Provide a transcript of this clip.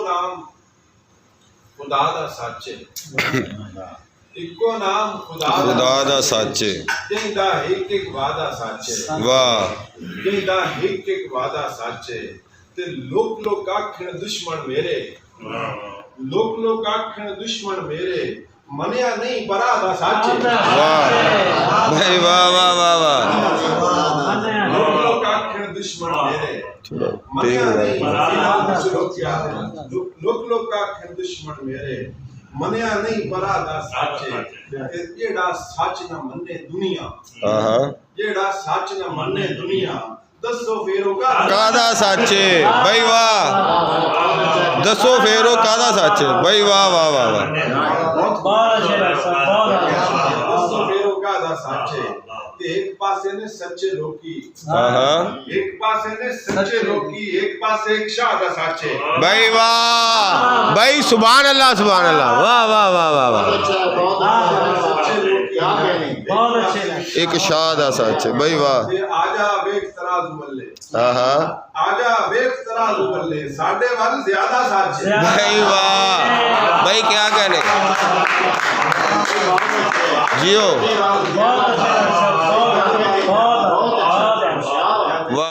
नाम खुदा दा सच इको नाम खुदा दा सच जिंदा एक एक वादा सच वाह जिंदा एक एक वादा सच ते लोक लोक आखण दुश्मन मेरे लोक लोक आखण दुश्मन मेरे मनिया नहीं बरा दा सच वाह भाई वाह वाह वाह वाह लोक लोक आखण दुश्मन मेरे मनिया नहीं लोक लोक आखण दुश्मन मेरे मनिया नहीं बरा दा सच जेड़ा सच ना मन्ने दुनिया जेड़ा सच ना मन्ने दुनिया दसो फेरो कादा सच भाई वाह दसो फेरो कादा सच भाई वाह वाह वाह वाह दसो फेरो कादा सच एक पासे ने सच्चे लोकी एक पासे ने सच्चे लोकी एक पासे एक शाह दा सच भाई वाह भाई सुभान अल्लाह वाह वाह वाह वाह वाह एक शाह दा सच भाई वाह आजा वेख तराजू मल्ले आजा वेख तराजू मल्ले साडे वाल ज्यादा सच भाई वाह भाई क्या कहने जियो